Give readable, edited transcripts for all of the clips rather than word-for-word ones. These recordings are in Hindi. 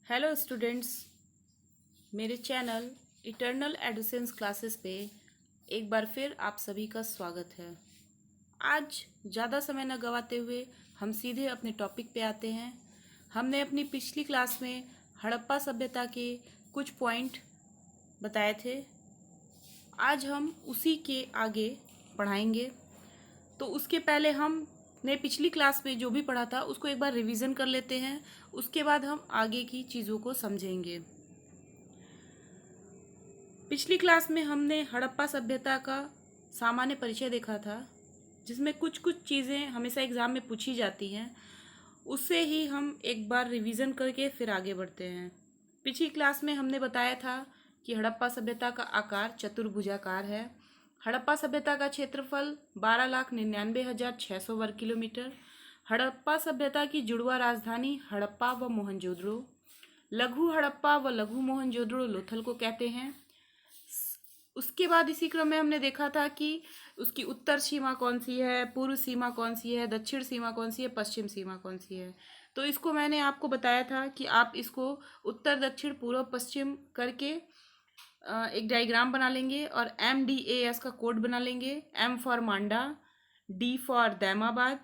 हेलो स्टूडेंट्स, मेरे चैनल इटर्नल एडोसेंस क्लासेस पे एक बार फिर आप सभी का स्वागत है। आज ज़्यादा समय न गवाते हुए हम सीधे अपने टॉपिक पे आते हैं। हमने अपनी पिछली क्लास में हड़प्पा सभ्यता के कुछ पॉइंट बताए थे। आज हम उसी के आगे पढ़ाएंगे। तो उसके पहले हमने पिछली क्लास में जो भी पढ़ा था उसको एक बार रिवीजन कर लेते हैं। उसके बाद हम आगे की चीज़ों को समझेंगे। पिछली क्लास में हमने हड़प्पा सभ्यता का सामान्य परिचय देखा था, जिसमें कुछ कुछ चीज़ें हमेशा एग्ज़ाम में पूछी जाती हैं। उससे ही हम एक बार रिवीजन करके फिर आगे बढ़ते हैं। पिछली क्लास में हमने बताया था कि हड़प्पा सभ्यता का आकार चतुर्भुजाकार है। हड़प्पा सभ्यता का क्षेत्रफल 12,99,600 वर्ग किलोमीटर। हड़प्पा सभ्यता की जुड़वा राजधानी हड़प्पा व मोहनजोदड़ो। लघु हड़प्पा व लघु मोहनजोदड़ो लोथल को कहते हैं। उसके बाद इसी क्रम में हमने देखा था कि उसकी उत्तर सीमा कौन सी है, पूर्व सीमा कौन सी है, दक्षिण सीमा कौन सी है, पश्चिम सीमा कौन सी है। तो इसको मैंने आपको बताया था कि आप इसको उत्तर दक्षिण पूर्व पश्चिम करके एक डायग्राम बना लेंगे और MDAS का कोड बना लेंगे। M for Manda, D for Daimabad,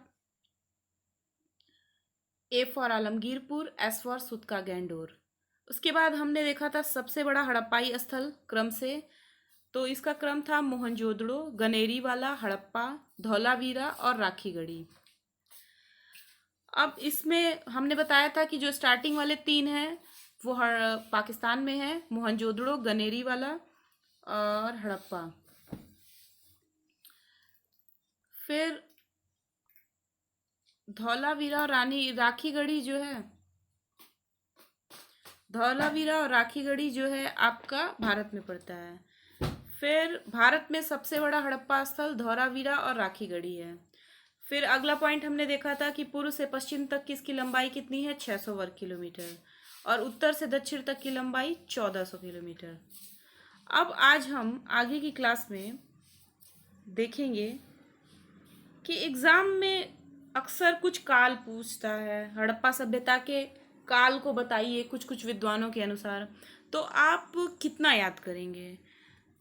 A for Alamgirpur, S for Sutkagen Dor. उसके बाद हमने देखा था सबसे बड़ा हड़प्पाई स्थल क्रम से। तो इसका क्रम था मोहनजोदड़ो, गनेरीवाला, हड़प्पा, धौलावीरा और राखीगढ़ी। अब इसमें हमने बताया था कि जो स्टार्टिंग वाले तीन हैं वो पाकिस्तान में है, मोहनजोदड़ो, गनेरीवाला और हड़प्पा। फिर धौलावीरा और राखीगढ़ी जो है, धौलावीरा और राखीगढ़ी जो है आपका भारत में पड़ता है। फिर भारत में सबसे बड़ा हड़प्पा स्थल धौलावीरा और राखीगढ़ी है। फिर अगला पॉइंट हमने देखा था कि पूर्व से पश्चिम तक की इसकी लंबाई कितनी है, 600 वर्ग किलोमीटर, और उत्तर से दक्षिण तक की लंबाई 1400 किलोमीटर। अब आज हम आगे की क्लास में देखेंगे कि एग्जाम में अक्सर कुछ काल पूछता है। हड़प्पा सभ्यता के काल को बताइए कुछ कुछ विद्वानों के अनुसार, तो आप कितना याद करेंगे।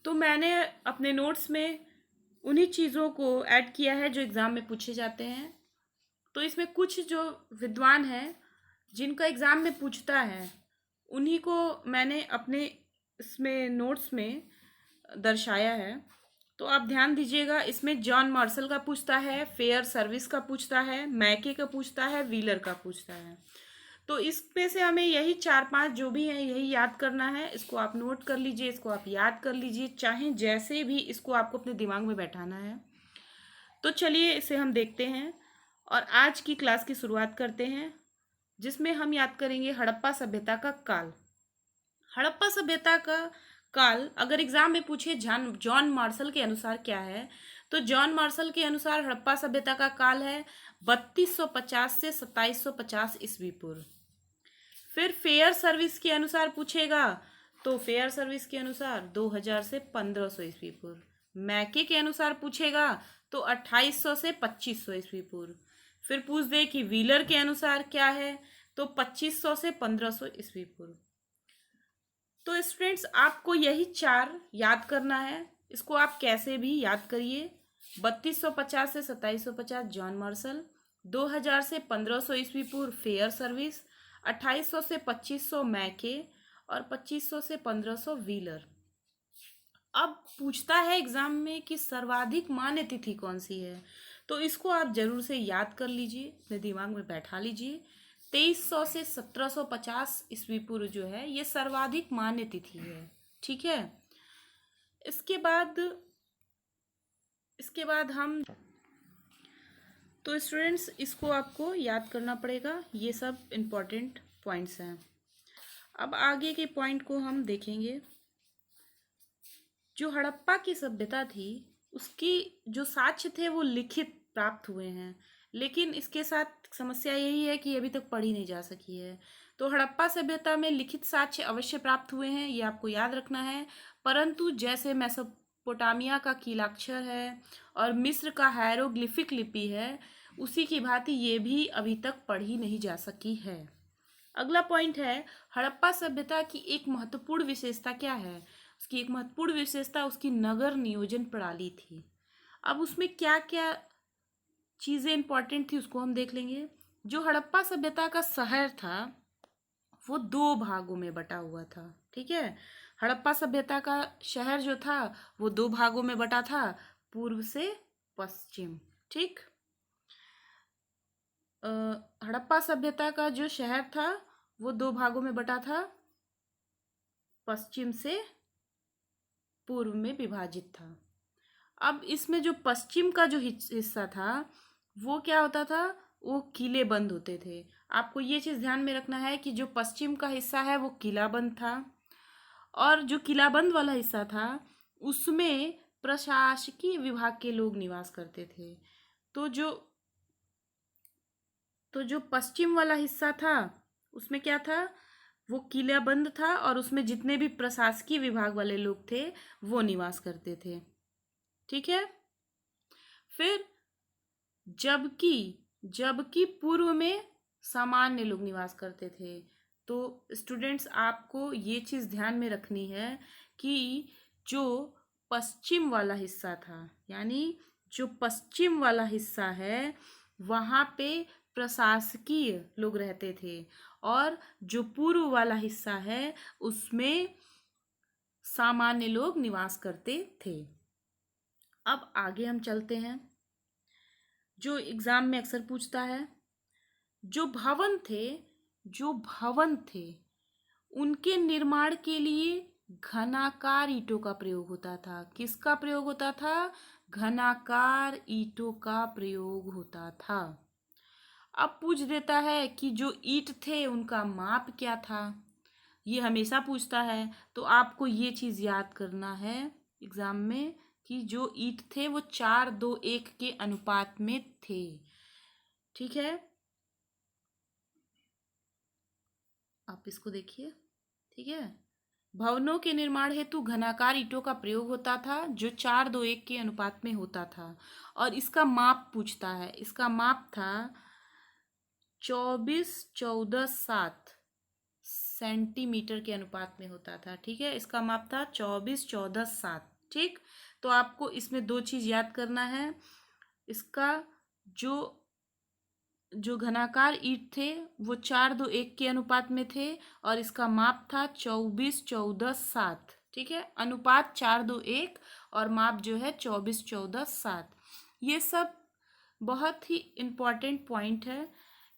तो मैंने अपने नोट्स में उन्हीं चीज़ों को ऐड किया है जो एग्ज़ाम में पूछे जाते हैं। तो इसमें कुछ जो विद्वान हैं जिनका एग्ज़ाम में पूछता है, उन्हीं को मैंने अपने इसमें नोट्स में दर्शाया है। तो आप ध्यान दीजिएगा, इसमें जॉन मार्शल का पूछता है, फेयर सर्विस का पूछता है, मैके का पूछता है, व्हीलर का पूछता है। तो इसमें से हमें यही 4-5 जो भी हैं यही याद करना है। इसको आप नोट कर लीजिए, इसको आप याद कर लीजिए, चाहे जैसे भी इसको आपको अपने दिमाग में बैठाना है। तो चलिए इसे हम देखते हैं और आज की क्लास की शुरुआत करते हैं, जिसमें हम याद करेंगे हड़प्पा सभ्यता का काल। हड़प्पा सभ्यता का काल अगर एग्जाम में पूछे जॉन मार्शल के अनुसार क्या है, तो जॉन मार्शल के अनुसार हड़प्पा सभ्यता का काल है 3250 से 2750 ईस्वी पूर्व। फिर फेयर सर्विस के अनुसार पूछेगा तो फेयर सर्विस के अनुसार 2000 से 1500 ईस्वी पूर्व। मैके के अनुसार पूछेगा तो 2800 से 2500 ईस्वी पूर्व। फिर पूछ दे कि व्हीलर के अनुसार क्या है, तो 2500 से 1500 ईस्वी पूर्व। तो स्टूडेंट्स आपको यही 4 याद करना है। इसको आप कैसे भी याद करिए। 3250 से 2750 जॉन मार्शल, 2000 से 1500 ईस्वी पूर्व फेयर सर्विस, 2800 से 2500 मैके और 2500 से 1500 व्हीलर। अब पूछता है एग्जाम में कि सर्वाधिक मान्य तिथि कौन सी है, तो इसको आप जरूर से याद कर लीजिए, अपने दिमाग में बैठा लीजिए। 2300 से 1750 ईस्वी पूर्व जो है ये सर्वाधिक मान्य तिथि है। ठीक है। इसके बाद हम तो स्टूडेंट्स इसको आपको याद करना पड़ेगा। ये सब इम्पोर्टेंट पॉइंट्स हैं। अब आगे के पॉइंट को हम देखेंगे। जो हड़प्पा की सभ्यता थी उसकी जो साक्ष्य थे वो लिखित प्राप्त हुए हैं, लेकिन इसके साथ समस्या यही है कि अभी तक पढ़ी नहीं जा सकी है। तो हड़प्पा सभ्यता में लिखित साक्ष्य अवश्य प्राप्त हुए हैं, ये आपको याद रखना है। परंतु जैसे मेसोपोटामिया का कीलाक्षर है और मिस्र का हायरोग्लिफिक लिपि है, उसी की भांति ये भी अभी तक पढ़ी नहीं जा सकी है। अगला पॉइंट है हड़प्पा सभ्यता की एक महत्वपूर्ण विशेषता क्या है। उसकी एक महत्वपूर्ण विशेषता उसकी नगर नियोजन प्रणाली थी। अब उसमें क्या क्या चीज़ें इंपॉर्टेंट थी उसको हम देख लेंगे। जो हड़प्पा सभ्यता का शहर था वो दो भागों में बटा हुआ था। ठीक है, हड़प्पा सभ्यता का शहर जो था वो दो भागों में बटा था, पूर्व से पश्चिम। ठीक, हड़प्पा सभ्यता का जो शहर था वो दो भागों में बटा था, पश्चिम से पूर्व में विभाजित था। अब इसमें जो पश्चिम का जो हिस्सा था वो क्या होता था, वो किले बंद होते थे। आपको ये चीज़ ध्यान में रखना है कि जो पश्चिम का हिस्सा है वो किलाबंद था, और जो किलाबंद वाला हिस्सा था उसमें प्रशासकीय विभाग के लोग निवास करते थे। तो जो पश्चिम वाला हिस्सा था उसमें क्या था, वो किलाबंद था और उसमें जितने भी प्रशासकीय विभाग वाले लोग थे वो निवास करते थे। ठीक है, फिर जबकि जबकि पूर्व में सामान्य लोग निवास करते थे। तो स्टूडेंट्स आपको ये चीज़ ध्यान में रखनी है कि जो पश्चिम वाला हिस्सा था, यानी जो पश्चिम वाला हिस्सा है वहाँ पे प्रशासकीय लोग रहते थे, और जो पूर्व वाला हिस्सा है उसमें सामान्य लोग निवास करते थे। अब आगे हम चलते हैं, जो एग्जाम में अक्सर पूछता है, जो भवन थे उनके निर्माण के लिए घनाकार ईंटों का प्रयोग होता था। किसका प्रयोग होता था, घनाकार ईंटों का प्रयोग होता था। अब पूछ देता है कि जो ईंट थे उनका माप क्या था, ये हमेशा पूछता है। तो आपको ये चीज़ याद करना है एग्जाम में कि जो ईंट थे वो 4:2:1 के अनुपात में थे। ठीक है, आप इसको देखिए। ठीक है, भवनों के निर्माण हेतु घनाकार ईंटों का प्रयोग होता था जो 4:2:1 के अनुपात में होता था, और इसका माप पूछता है। इसका माप था 24:14:7 सेंटीमीटर के अनुपात में होता था। ठीक है, इसका माप था 24:14:7। ठीक, तो आपको इसमें दो चीज़ याद करना है। इसका जो जो घनाकार ईंट थे वो 4:2:1 के अनुपात में थे, और इसका माप था 24:14:7। ठीक है, अनुपात 4:2:1 और माप जो है 24:14:7। ये सब बहुत ही इम्पॉर्टेंट पॉइंट है,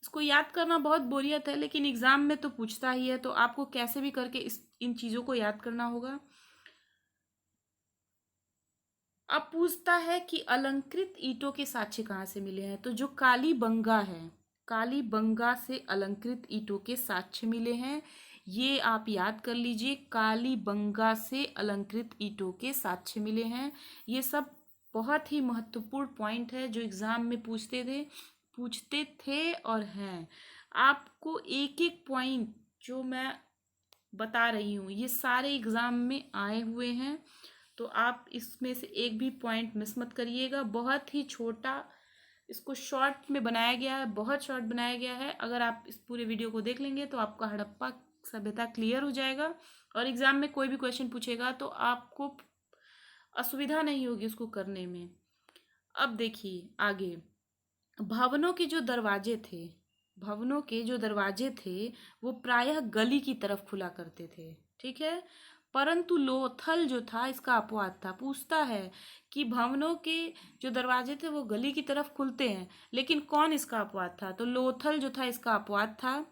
इसको याद करना बहुत बोरियत है, लेकिन एग्जाम में तो पूछता ही है, तो आपको कैसे भी करके इन चीज़ों को याद करना होगा। अब पूछता है कि अलंकृत ईंटों के साक्ष्य कहाँ से मिले हैं। तो जो कालीबंगा है, कालीबंगा से अलंकृत ईंटों के साक्ष्य मिले हैं, ये आप याद कर लीजिए। कालीबंगा से अलंकृत ईंटों के साक्ष्य मिले हैं। ये सब बहुत ही महत्वपूर्ण पॉइंट है जो एग्जाम में पूछते थे और हैं। आपको एक एक पॉइंट जो मैं बता रही हूँ ये सारे एग्जाम में आए हुए हैं, तो आप इसमें से एक भी पॉइंट मिस मत करिएगा। बहुत ही छोटा इसको शॉर्ट में बनाया गया है, बहुत शॉर्ट बनाया गया है। अगर आप इस पूरे वीडियो को देख लेंगे तो आपका हड़प्पा सभ्यता क्लियर हो जाएगा, और एग्जाम में कोई भी क्वेश्चन पूछेगा तो आपको असुविधा नहीं होगी उसको करने में। अब देखिए आगे, भवनों के जो दरवाजे थे भवनों के जो दरवाजे थे वो प्रायः गली की तरफ खुला करते थे। ठीक है, परंतु लोथल जो था इसका अपवाद था। पूछता है कि भवनों के जो दरवाजे थे वो गली की तरफ खुलते हैं, लेकिन कौन इसका अपवाद था, तो लोथल जो था इसका अपवाद था।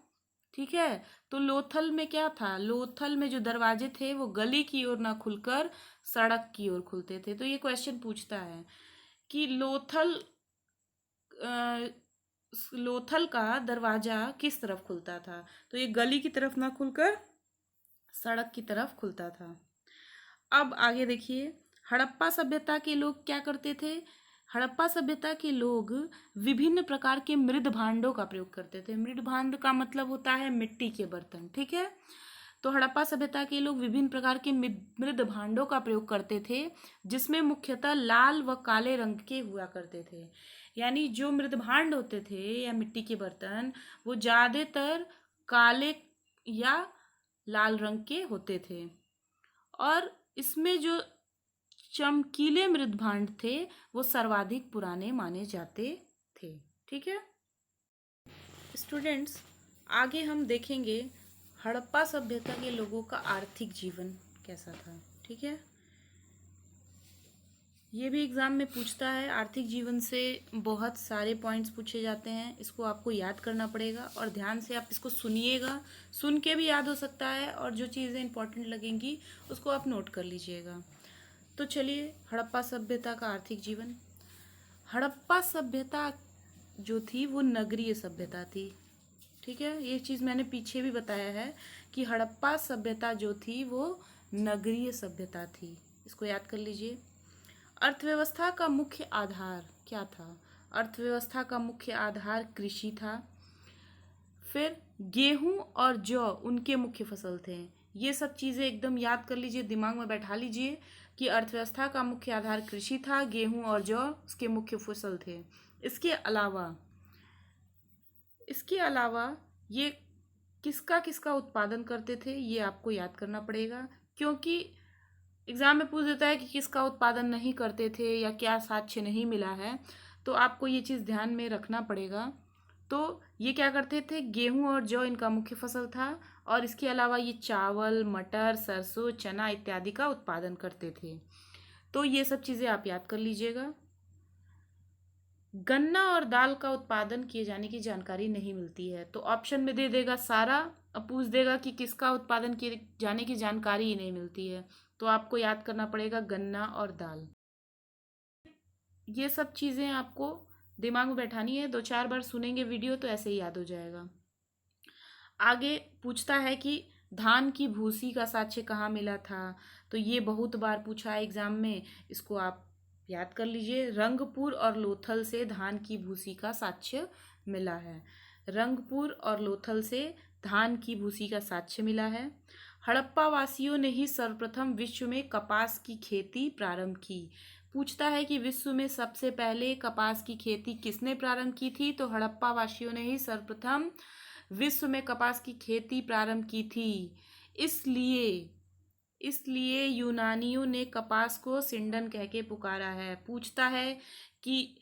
ठीक है, तो लोथल में क्या था, लोथल में जो दरवाजे थे वो गली की ओर ना खुलकर सड़क की ओर खुलते थे। तो ये क्वेश्चन पूछता है कि लोथल का दरवाजा किस तरफ खुलता था, तो ये गली की तरफ ना खुलकर सड़क की तरफ खुलता था। अब आगे देखिए, हड़प्पा सभ्यता के लोग क्या करते थे। हड़प्पा सभ्यता के लोग विभिन्न प्रकार के मृद भांडों का प्रयोग करते थे। मृद भांड का मतलब होता है मिट्टी के बर्तन। ठीक है, तो हड़प्पा सभ्यता के लोग विभिन्न प्रकार के मृद भांडों का प्रयोग करते थे, जिसमें मुख्यतः लाल व काले रंग के हुआ करते थे। यानी जो मृद भांड होते थे या मिट्टी के बर्तन वो ज़्यादातर काले या लाल रंग के होते थे और इसमें जो चमकीले मृदभांड थे वो सर्वाधिक पुराने माने जाते थे। ठीक है स्टूडेंट्स, आगे हम देखेंगे हड़प्पा सभ्यता के लोगों का आर्थिक जीवन कैसा था। ठीक है, ये भी एग्जाम में पूछता है। आर्थिक जीवन से बहुत सारे पॉइंट्स पूछे जाते हैं, इसको आपको याद करना पड़ेगा और ध्यान से आप इसको सुनिएगा। सुन के भी याद हो सकता है और जो चीज़ें इंपॉर्टेंट लगेंगी उसको आप नोट कर लीजिएगा। तो चलिए, हड़प्पा सभ्यता का आर्थिक जीवन। हड़प्पा सभ्यता जो थी वो नगरीय सभ्यता थी। ठीक है, ये चीज़ मैंने पीछे भी बताया है कि हड़प्पा सभ्यता जो थी वो नगरीय सभ्यता थी। इसको याद कर लीजिए। अर्थव्यवस्था का मुख्य आधार क्या था? अर्थव्यवस्था का मुख्य आधार कृषि था। फिर गेहूं और जौ उनके मुख्य फसल थे। ये सब चीज़ें एकदम याद कर लीजिए, दिमाग में बैठा लीजिए कि अर्थव्यवस्था का मुख्य आधार कृषि था, गेहूं और जौ उसके मुख्य फसल थे। इसके अलावा ये किसका किसका उत्पादन करते थे ये आपको याद करना पड़ेगा, क्योंकि एग्जाम में पूछ देता है कि किसका उत्पादन नहीं करते थे या क्या साक्ष्य नहीं मिला है, तो आपको ये चीज़ ध्यान में रखना पड़ेगा। तो ये क्या करते थे, गेहूं और जौ इनका मुख्य फसल था और इसके अलावा ये चावल, मटर, सरसों, चना इत्यादि का उत्पादन करते थे। तो ये सब चीज़ें आप याद कर लीजिएगा। गन्ना और दाल का उत्पादन किए जाने की जानकारी नहीं मिलती है, तो ऑप्शन में दे देगा सारा। अब पूछ देगा कि किसका उत्पादन किए जाने की जानकारी ही नहीं मिलती है, तो आपको याद करना पड़ेगा गन्ना और दाल। ये सब चीज़ें आपको दिमाग में बैठानी है, 2-4 बार सुनेंगे वीडियो तो ऐसे ही याद हो जाएगा। आगे पूछता है कि धान की भूसी का साक्ष्य कहाँ मिला था, तो ये बहुत बार पूछा है एग्जाम में, इसको आप याद कर लीजिए। रंगपुर और लोथल से धान की भूसी का साक्ष्य मिला है। रंगपुर और लोथल से धान की भूसी का साक्ष्य मिला है। हड़प्पा वासियों ने ही सर्वप्रथम विश्व में कपास की खेती प्रारंभ की। पूछता है कि विश्व में सबसे पहले कपास की खेती किसने प्रारंभ की थी, तो हड़प्पा वासियों ने ही सर्वप्रथम विश्व में कपास की खेती प्रारंभ की थी। इसलिए इसलिए यूनानियों ने कपास को सिंडन कह के पुकारा है। पूछता है कि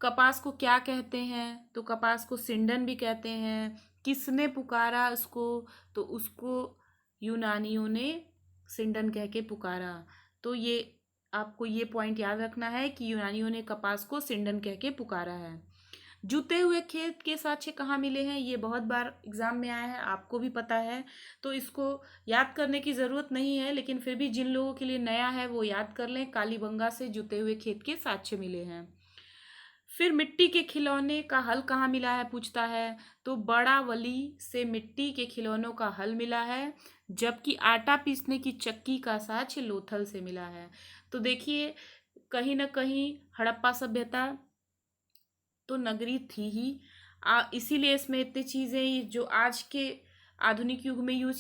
कपास को क्या कहते हैं, तो कपास को सिंडन भी कहते हैं। किसने पुकारा उसको, तो उसको यूनानियों ने सिंडन कह के पुकारा। तो ये आपको ये पॉइंट याद रखना है कि यूनानियों ने कपास को सिंडन कह के पुकारा है। जुते हुए खेत के साक्ष्य कहाँ मिले हैं, ये बहुत बार एग्जाम में आया है, आपको भी पता है, तो इसको याद करने की ज़रूरत नहीं है, लेकिन फिर भी जिन लोगों के लिए नया है वो याद कर लें। कालीबंगा से जुते हुए खेत के साक्ष्य मिले हैं। फिर मिट्टी के खिलौने का हल कहाँ मिला है पूछता है, तो बड़ावली से मिट्टी के खिलौनों का हल मिला है, जबकि आटा पीसने की चक्की का साक्ष्य लोथल से मिला है। तो देखिए, कहीं ना कहीं हड़प्पा सभ्यता तो नगरी थी ही, इसीलिए इसमें इतनी चीज़ें जो आज के आधुनिक युग में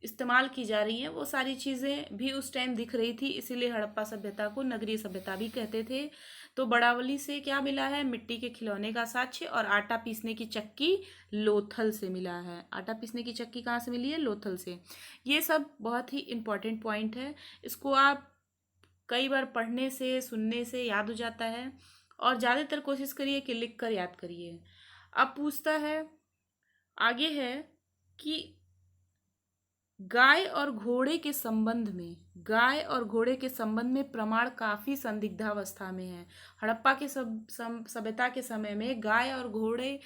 इस्तेमाल की जा रही हैं वो सारी चीज़ें भी उस टाइम दिख रही थी, इसीलिए हड़प्पा सभ्यता को नगरीय सभ्यता भी कहते थे। तो बड़ावली से क्या मिला है, मिट्टी के खिलौने का साक्ष्य, और आटा पीसने की चक्की लोथल से मिला है। आटा पीसने की चक्की कहाँ से मिली है, लोथल से। ये सब बहुत ही इम्पोर्टेंट पॉइंट है, इसको आप कई बार पढ़ने से सुनने से याद हो जाता है, और ज़्यादातर कोशिश करिए कि लिख कर याद करिए। अब पूछता है, आगे है कि गाय और घोड़े के संबंध में प्रमाण काफ़ी संदिग्धावस्था में है। हड़प्पा के सभ्यता के समय में गाय और घोड़े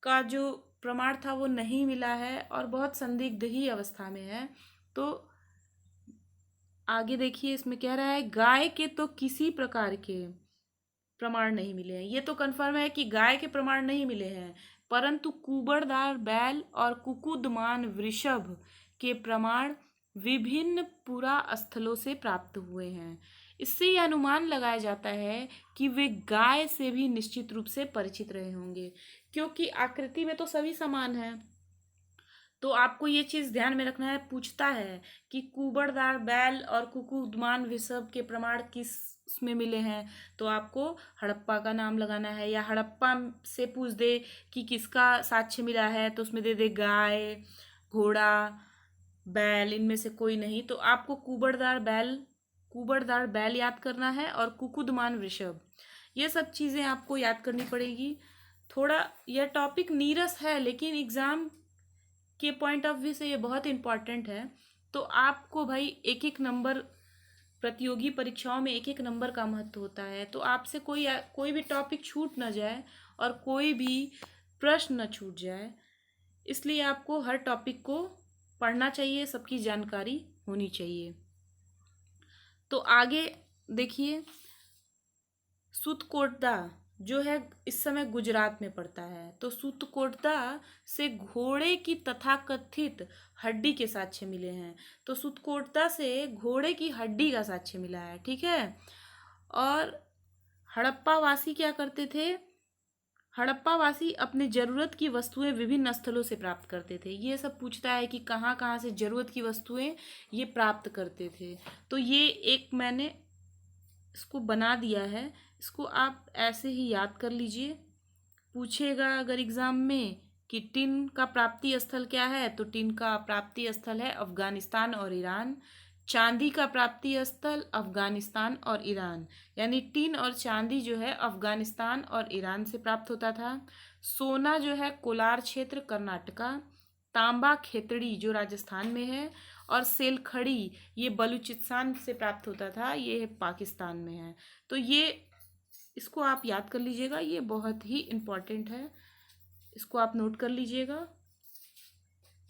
का जो प्रमाण था वो नहीं मिला है और बहुत संदिग्ध ही अवस्था में है। तो आगे देखिए, इसमें कह रहा है गाय के तो किसी प्रकार के प्रमाण नहीं मिले हैं। ये तो कन्फर्म है कि गाय के प्रमाण नहीं मिले हैं, परंतु कुबड़दार बैल और कुकुदमान वृषभ के प्रमाण विभिन्न पुरा स्थलों से प्राप्त हुए हैं। इससे यह अनुमान लगाया जाता है कि वे गाय से भी निश्चित रूप से परिचित रहे होंगे, क्योंकि आकृति में तो सभी समान हैं। तो आपको ये चीज़ ध्यान में रखना है। पूछता है कि कुबड़दार बैल और कुकुदमान वृषभ के प्रमाण किस उसमें मिले हैं, तो आपको हड़प्पा का नाम लगाना है। या हड़प्पा से पूछ दे कि किसका साक्ष्य मिला है, तो उसमें दे दे गाय, घोड़ा, बैल, इनमें से कोई नहीं। तो आपको कुबड़दार बैल याद करना है और कुकुदमान वृषभ, ये सब चीज़ें आपको याद करनी पड़ेगी। थोड़ा यह टॉपिक नीरस है, लेकिन एग्ज़ाम के पॉइंट ऑफ व्यू से ये बहुत इम्पॉर्टेंट है। तो आपको भाई एक एक नंबर, प्रतियोगी परीक्षाओं में एक एक नंबर का महत्व होता है। तो आपसे कोई भी टॉपिक छूट ना जाए और कोई भी प्रश्न न छूट जाए, इसलिए आपको हर टॉपिक को पढ़ना चाहिए, सबकी जानकारी होनी चाहिए। तो आगे देखिए, सूतकोटदा जो है इस समय गुजरात में पड़ता है। तो सूतकोटदा से घोड़े की तथाकथित हड्डी के साक्ष्य मिले हैं। तो सूतकोटदा से घोड़े की हड्डी का साक्ष्य मिला है, ठीक है। और हड़प्पा वासी क्या करते थे? हड़प्पा वासी अपने ज़रूरत की वस्तुएं विभिन्न स्थलों से प्राप्त करते थे। ये सब पूछता है कि कहाँ कहाँ से ज़रूरत की वस्तुएं ये प्राप्त करते थे। तो ये एक मैंने इसको बना दिया है, इसको आप ऐसे ही याद कर लीजिए। पूछेगा अगर एग्ज़ाम में कि टिन का प्राप्ति स्थल क्या है, तो टिन का प्राप्ति स्थल है अफ़गानिस्तान और ईरान। चांदी का प्राप्ति स्थल अफ़गानिस्तान और ईरान, यानी टिन और चांदी जो है अफ़गानिस्तान और ईरान से प्राप्त होता था। सोना जो है कोलार क्षेत्र कर्नाटका, तांबा खेतड़ी जो राजस्थान में है, और सेलखड़ी ये बलूचिस्तान से प्राप्त होता था, ये पाकिस्तान में है। तो ये इसको आप याद कर लीजिएगा, ये बहुत ही इम्पॉर्टेंट है, इसको आप नोट कर लीजिएगा।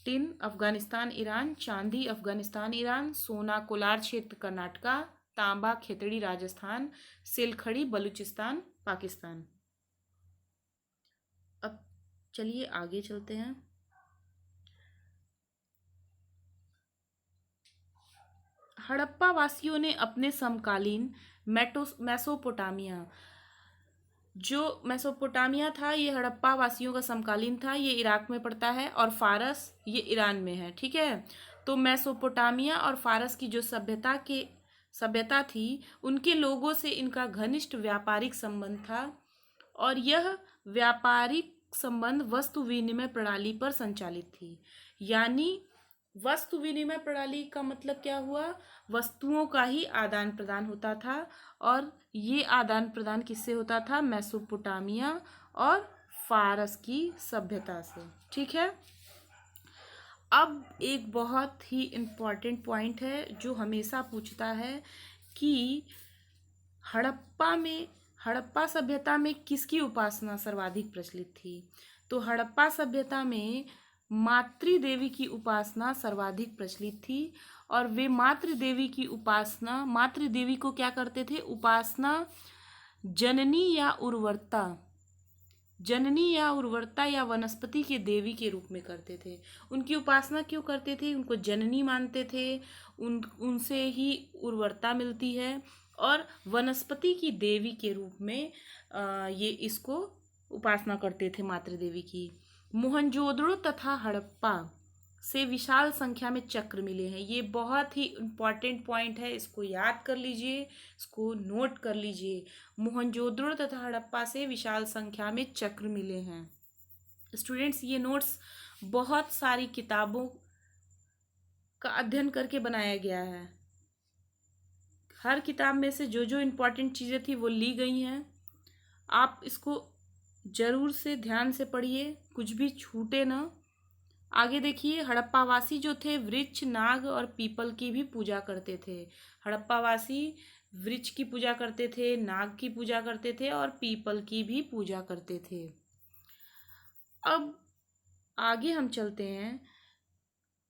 टिन अफगानिस्तान ईरान, चांदी अफगानिस्तान ईरान, सोना कोलार क्षेत्र कर्नाटका, तांबा खेतड़ी राजस्थान, सेलखड़ी बलूचिस्तान पाकिस्तान। अब चलिए आगे चलते हैं। हड़प्पा वासियों ने अपने समकालीन मेसोपोटामिया, जो मेसोपोटामिया था ये हड़प्पा वासियों का समकालीन था, ये इराक में पड़ता है, और फारस ये ईरान में है, ठीक है। तो मेसोपोटामिया और फारस की जो सभ्यता थी, उनके लोगों से इनका घनिष्ठ व्यापारिक संबंध था, और यह व्यापारिक संबंध वस्तु विनिमय प्रणाली पर संचालित थी। यानी वस्तु विनिमय प्रणाली का मतलब क्या हुआ? वस्तुओं का ही आदान प्रदान होता था, और ये आदान प्रदान किससे होता था? मेसोपोटामिया और फारस की सभ्यता से, ठीक है। अब एक बहुत ही इम्पॉर्टेंट पॉइंट है जो हमेशा पूछता है कि हड़प्पा सभ्यता में किसकी उपासना सर्वाधिक प्रचलित थी? तो हड़प्पा सभ्यता में मातृदेवी की उपासना सर्वाधिक प्रचलित थी, और वे मातृदेवी को क्या करते थे? उपासना जननी या उर्वरता या वनस्पति के देवी के रूप में करते थे। उनकी उपासना क्यों करते थे? उनको जननी मानते थे, उनसे ही उर्वरता मिलती है, और वनस्पति की देवी के रूप में ये इसको उपासना करते थे मातृदेवी की। मोहनजोदड़ो तथा हड़प्पा से विशाल संख्या में चक्र मिले हैं। ये बहुत ही इम्पॉर्टेंट पॉइंट है, इसको याद कर लीजिए, इसको नोट कर लीजिए। मोहनजोदड़ो तथा हड़प्पा से विशाल संख्या में चक्र मिले हैं। स्टूडेंट्स, ये नोट्स बहुत सारी किताबों का अध्ययन करके बनाया गया है। हर किताब में से जो जो इम्पॉर्टेंट चीज़ें थी वो ली गई हैं। आप इसको ज़रूर से ध्यान से पढ़िए, कुछ भी छूटे ना। आगे देखिए, हड़प्पावासी जो थे वृक्ष, नाग और पीपल की भी पूजा करते थे। हड़प्पावासी वृक्ष की पूजा करते थे, नाग की पूजा करते थे, और पीपल की भी पूजा करते थे। अब आगे हम चलते हैं,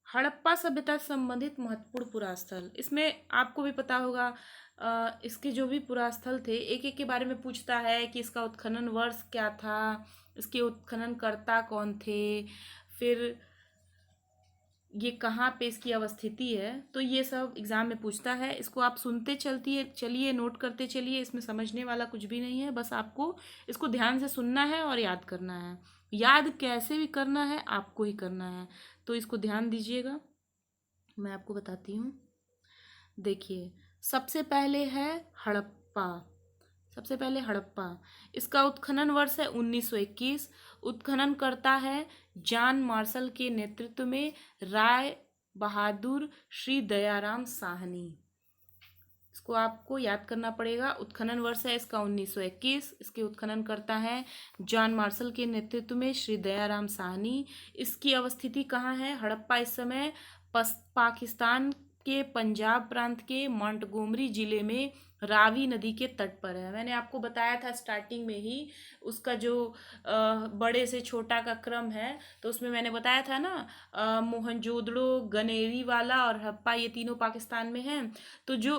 हड़प्पा सभ्यता से संबंधित महत्वपूर्ण पुरास्थल। इसमें आपको भी पता होगा, इसके जो भी पुरास्थल थे एक एक के बारे में पूछता है कि इसका उत्खनन वर्ष क्या था, इसके उत्खननकर्ता कौन थे, फिर ये कहाँ पे इसकी अवस्थिति है। तो ये सब एग्ज़ाम में पूछता है। इसको आप सुनते चलिए, नोट करते चलिए, इसमें समझने वाला कुछ भी नहीं है, बस आपको इसको ध्यान से सुनना है और याद करना है। याद कैसे भी करना है, आपको ही करना है, तो इसको ध्यान दीजिएगा। मैं आपको बताती हूँ। देखिए, सबसे पहले है हड़प्पा। सबसे पहले हड़प्पा, इसका उत्खनन वर्ष है 1921। उत्खनन करता है जॉन मार्शल के नेतृत्व में राय बहादुर श्री दयाराम साहनी। इसको आपको याद करना पड़ेगा। उत्खनन वर्ष है इसका 1921। इसके उत्खनन करता है जॉन मार्शल के नेतृत्व में श्री दयाराम साहनी। इसकी अवस्थिति कहाँ है? हड़प्पा इस समय पाकिस्तान के पंजाब प्रांत के मोंटगोमरी जिले में रावी नदी के तट पर है। मैंने आपको बताया था स्टार्टिंग में ही उसका जो बड़े से छोटा का क्रम है, तो उसमें मैंने बताया था ना, मोहनजोदड़ो, गनेरी वाला और हड़प्पा, ये तीनों पाकिस्तान में हैं। तो जो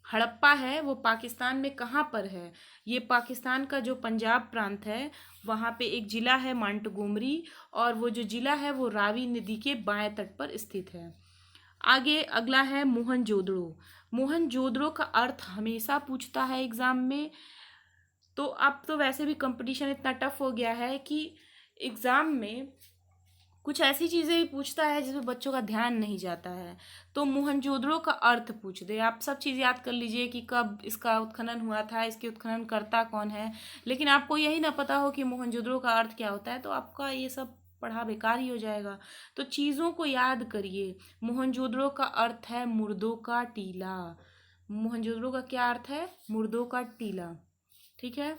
हड़प्पा है वो पाकिस्तान में कहाँ पर है? ये पाकिस्तान का जो पंजाब प्रांत है वहाँ पे एक जिला है मोंटगोमरी, और वो जो जिला है वो रावी नदी के बाएं तट पर स्थित है। आगे अगला है मोहनजोदड़ो। मोहनजोदड़ो का अर्थ हमेशा पूछता है एग्जाम में। तो अब तो वैसे भी कंपटीशन इतना टफ हो गया है कि एग्जाम में कुछ ऐसी चीज़ें ही पूछता है जिसमें बच्चों का ध्यान नहीं जाता है। तो मोहनजोदड़ो का अर्थ पूछ दे। आप सब चीज़ याद कर लीजिए कि कब इसका उत्खनन हुआ था, इसके उत्खनन करता कौन है, लेकिन आपको यही ना पता हो कि मोहनजोदड़ो का अर्थ क्या होता है, तो आपका ये सब पढ़ा बेकार ही हो जाएगा। तो चीज़ों को याद करिए। मोहनजोदड़ो का अर्थ है मुर्दों का टीला। मोहनजोदड़ो का क्या अर्थ है? मुर्दों का टीला। ठीक है,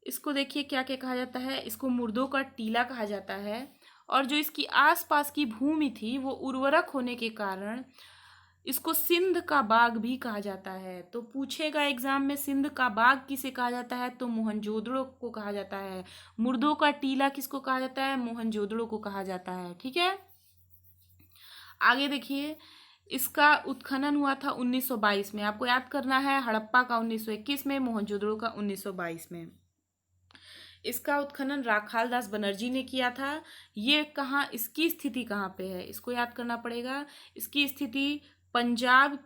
इसको देखिए क्या क्या कहा जाता है। इसको मुर्दों का टीला कहा जाता है। और जो इसकी आसपास की भूमि थी वो उर्वरक होने के कारण इसको सिंध का बाग भी कहा जाता है। तो पूछेगा एग्जाम में सिंध का बाग किसे कहा जाता है, तो मोहनजोदड़ो को कहा जाता है। मुर्दों का टीला किसको कहा जाता है? मोहनजोदड़ो को कहा जाता है। ठीक है, आगे देखिए। इसका उत्खनन हुआ था 1922 में। आपको याद करना है, हड़प्पा का 1921 में, मोहनजोदड़ो का 1922 में। इसका उत्खनन राखाल दास बनर्जी ने किया था। ये कहाँ, इसकी स्थिति कहाँ पे है, इसको याद करना पड़ेगा। इसकी स्थिति पंजाब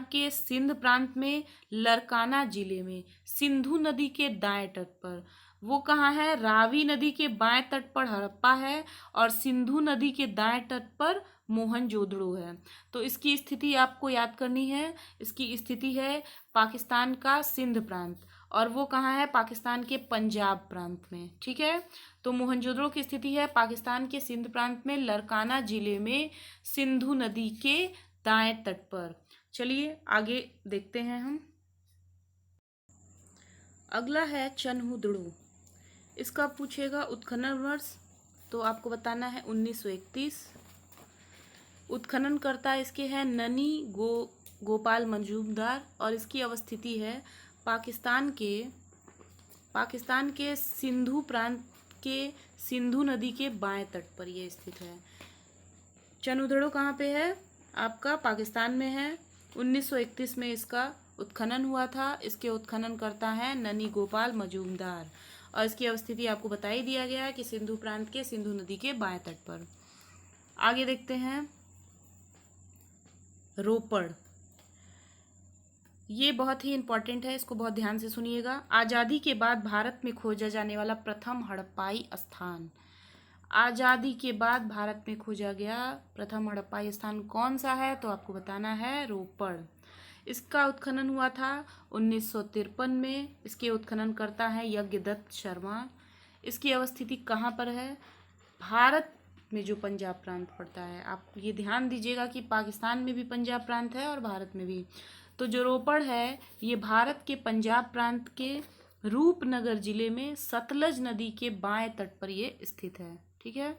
के सिंध प्रांत में लरकाना जिले में सिंधु नदी के दाएं तट पर। वो कहाँ है? रावी नदी के बाएं तट पर हड़प्पा है और सिंधु नदी के दाएं तट पर मोहनजोदड़ो है। तो इसकी स्थिति आपको याद करनी है। इसकी स्थिति है पाकिस्तान का सिंध प्रांत, और वो कहाँ है? पाकिस्तान के पंजाब प्रांत में। ठीक है, तो मोहनजोदड़ो की स्थिति है पाकिस्तान के सिंध प्रांत में लरकाना जिले में सिंधु नदी के दाएं तट पर। चलिए आगे देखते हैं हम। अगला है चन्हुदड़ो। इसका पूछेगा उत्खनन वर्ष, तो आपको बताना है 1931। उत्खननकर्ता इसके हैं ननी गोपाल मजूमदार, और इसकी अवस्थिति है पाकिस्तान के सिंधु प्रांत के सिंधु नदी के बाएं तट पर यह स्थित है। चन्हुदड़ो कहाँ पे है? आपका पाकिस्तान में है। 1931 में इसका उत्खनन हुआ था। इसके उत्खनन करता है ननी गोपाल मजूमदार, और इसकी अवस्थिति आपको बता ही दिया गया है कि सिंधु प्रांत के सिंधु नदी के बाएं तट पर। आगे देखते हैं रोपड़। ये बहुत ही इंपॉर्टेंट है, इसको बहुत ध्यान से सुनिएगा। आज़ादी के बाद भारत में खोजा जाने वाला प्रथम हड़प्पाई स्थान। आज़ादी के बाद भारत में खोजा गया प्रथम हड़प्पाई स्थान कौन सा है, तो आपको बताना है रोपड़। इसका उत्खनन हुआ था 1953 में। इसके उत्खनन करता है यज्ञदत्त शर्मा। इसकी अवस्थिति कहाँ पर है? भारत में जो पंजाब प्रांत पड़ता है। आप ये ध्यान दीजिएगा कि पाकिस्तान में भी पंजाब प्रांत है और भारत में भी। तो जो रोपड़ है ये भारत के पंजाब प्रांत के रूपनगर जिले में सतलज नदी के बाएं तट पर ये स्थित है। ठीक है,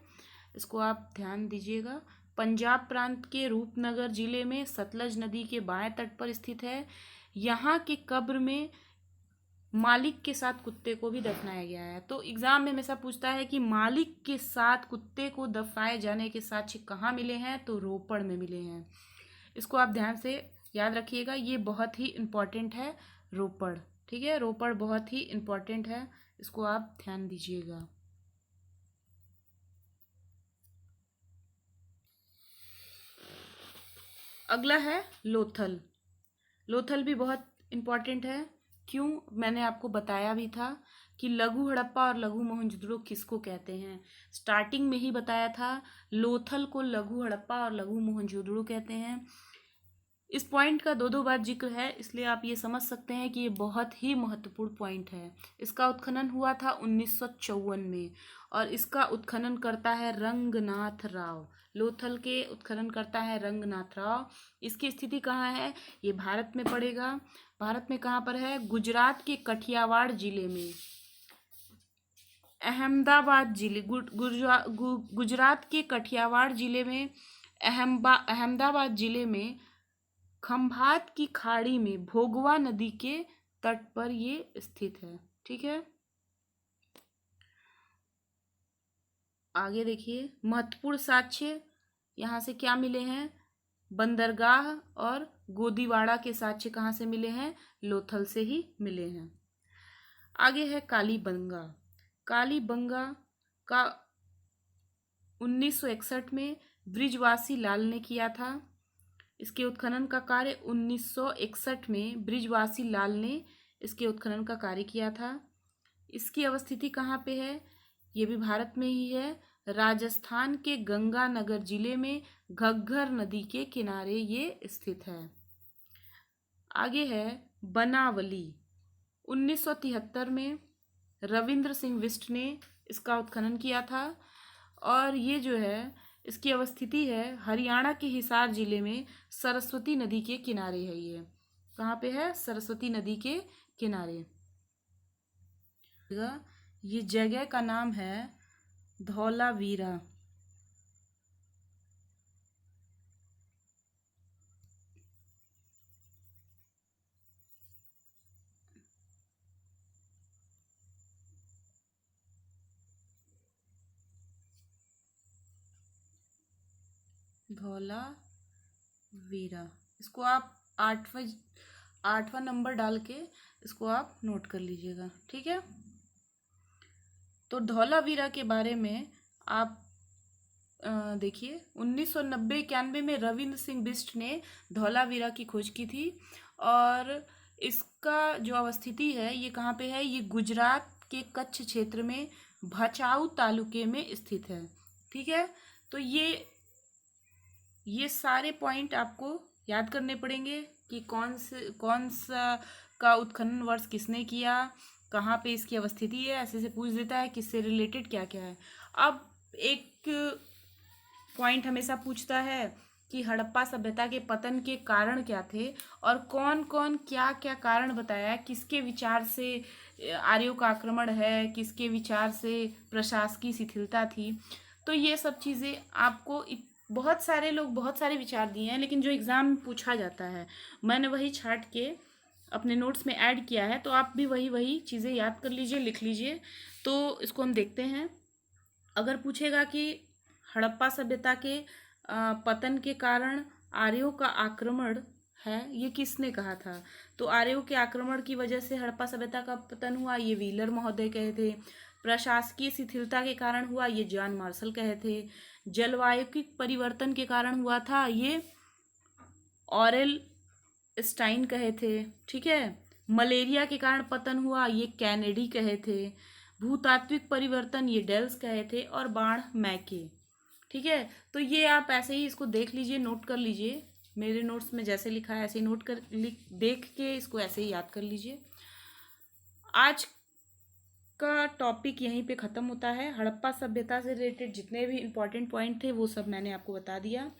इसको आप ध्यान दीजिएगा। पंजाब प्रांत के रूपनगर जिले में सतलज नदी के बाएं तट पर स्थित है। यहाँ के कब्र में मालिक के साथ कुत्ते को भी दफनाया गया है। तो एग्जाम में हमेशा पूछता है कि मालिक के साथ कुत्ते को दफनाए जाने के साक्ष्य कहाँ मिले हैं, तो रोपड़ में मिले हैं। इसको आप ध्यान से याद रखिएगा, ये बहुत ही इम्पोर्टेंट है रोपड़। ठीक है, रोपड़ बहुत ही इम्पोर्टेंट है, इसको आप ध्यान दीजिएगा। अगला है लोथल। लोथल भी बहुत इम्पोर्टेंट है। क्यों? मैंने आपको बताया भी था कि लघु हड़प्पा और लघु मोहनजोदड़ो किसको कहते हैं। स्टार्टिंग में ही बताया था, लोथल को लघु हड़प्पा और लघु मोहनजोदड़ो कहते हैं। इस पॉइंट का दो बार जिक्र है, इसलिए आप ये समझ सकते हैं कि ये बहुत ही महत्वपूर्ण पॉइंट है। इसका उत्खनन हुआ था 1954 में और इसका उत्खनन करता है रंगनाथ राव। लोथल के उत्खनन करता है रंगनाथ राव। इसकी स्थिति कहाँ है? ये भारत में पड़ेगा। भारत में कहाँ पर है? गुजरात के कठियावाड़ जिले में, अहमदाबाद जिले, गुजरात के कठियावाड़ जिले में, अहमदाबाद जिले में खंभात की खाड़ी में भोगवा नदी के तट पर ये स्थित है। ठीक है, आगे देखिए, महत्वपूर्ण साक्ष्य यहाँ से क्या मिले हैं? बंदरगाह और गोदीवाड़ा के साक्ष्य कहाँ से मिले हैं? लोथल से ही मिले हैं। आगे है कालीबंगा। कालीबंगा का 1961 में बृजवासी लाल ने किया था। इसके उत्खनन का कार्य 1961 में बृजवासी लाल ने इसके उत्खनन का कार्य किया था। इसकी अवस्थिति कहाँ पे है? ये भी भारत में ही है, राजस्थान के गंगानगर जिले में घग्गर नदी के किनारे ये स्थित है। आगे है बनावली। 1973 में रविंद्र सिंह बिष्ट ने इसका उत्खनन किया था और ये जो है, इसकी अवस्थिति है हरियाणा के हिसार जिले में सरस्वती नदी के किनारे है। ये कहाँ पे है? सरस्वती नदी के किनारे। ये जगह का नाम है धौलावीरा। धौलावीरा, इसको आप आठवां नंबर डाल के इसको आप नोट कर लीजिएगा। ठीक है, तो धौलावीरा के बारे में आप देखिए, 1990-91 में रविंद्र सिंह बिष्ट ने धौलावीरा की खोज की थी और इसका जो अवस्थिति है ये कहाँ पे है? ये गुजरात के कच्छ क्षेत्र में भचाऊ तालुके में स्थित है। ठीक है, तो ये सारे पॉइंट आपको याद करने पड़ेंगे कि कौन सा का उत्खनन वर्ष किसने किया, कहाँ पे इसकी अवस्थिति है, ऐसे से पूछ देता है किससे रिलेटेड क्या क्या है। अब एक पॉइंट हमेशा पूछता है कि हड़प्पा सभ्यता के पतन के कारण क्या थे और कौन कौन क्या क्या कारण बताया, किसके विचार से आर्यों का आक्रमण है, किसके विचार से प्रशासकीय शिथिलता थी। तो ये सब चीज़ें आपको बहुत सारे लोग बहुत सारे विचार दिए हैं, लेकिन जो एग्ज़ाम में पूछा जाता है मैंने वही छाट के अपने नोट्स में ऐड किया है, तो आप भी वही चीज़ें याद कर लीजिए, लिख लीजिए। तो इसको हम देखते हैं। अगर पूछेगा कि हड़प्पा सभ्यता के पतन के कारण आर्यों का आक्रमण है, ये किसने कहा था? तो आर्यों के आक्रमण की वजह से हड़प्पा सभ्यता का पतन हुआ, ये व्हीलर महोदय कहे थे। प्रशासकीय शिथिलता के कारण हुआ, ये जॉन मार्शल कहे थे। जलवायु की परिवर्तन के कारण हुआ था, ये ऑरेल स्टाइन कहे थे। ठीक है, मलेरिया के कारण पतन हुआ, ये कैनेडी कहे थे। भूतात्विक परिवर्तन, ये डेल्स कहे थे। और बाण मैके। ठीक है, तो ये आप ऐसे ही इसको देख लीजिए, नोट कर लीजिए। मेरे नोट्स में जैसे लिखा है ऐसे ही देख के इसको ऐसे ही याद कर लीजिए। आज का टॉपिक यहीं पे ख़त्म होता है। हड़प्पा सभ्यता से रिलेटेड जितने भी इम्पोर्टेंट पॉइंट थे वो सब मैंने आपको बता दिया।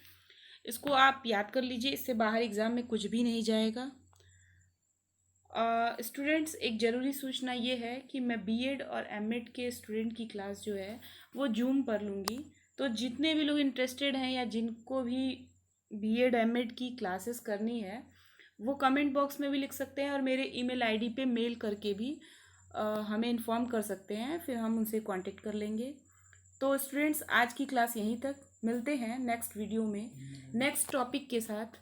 इसको आप याद कर लीजिए, इससे बाहर एग्ज़ाम में कुछ भी नहीं जाएगा। स्टूडेंट्स, एक ज़रूरी सूचना ये है कि मैं बीएड और एमएड के स्टूडेंट की क्लास जो है वो जूम पर लूँगी। तो जितने भी लोग इंटरेस्टेड हैं या जिनको भी बीएड एमएड की क्लासेस करनी है वो कमेंट बॉक्स में भी लिख सकते हैं और मेरे ईमेल आईडी पे मेल करके भी हमें इन्फॉर्म कर सकते हैं, फिर हम उनसे कांटेक्ट कर लेंगे। तो स्टूडेंट्स, आज की क्लास यहीं तक। मिलते हैं नेक्स्ट वीडियो में नेक्स्ट टॉपिक के साथ।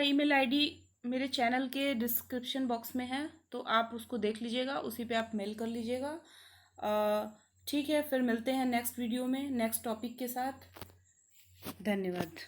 ईमेल आईडी मेरे चैनल के डिस्क्रिप्शन बॉक्स में है, तो आप उसको देख लीजिएगा, उसी पे आप मेल कर लीजिएगा। ठीक है, फिर मिलते हैं नेक्स्ट वीडियो में नेक्स्ट टॉपिक के साथ। धन्यवाद।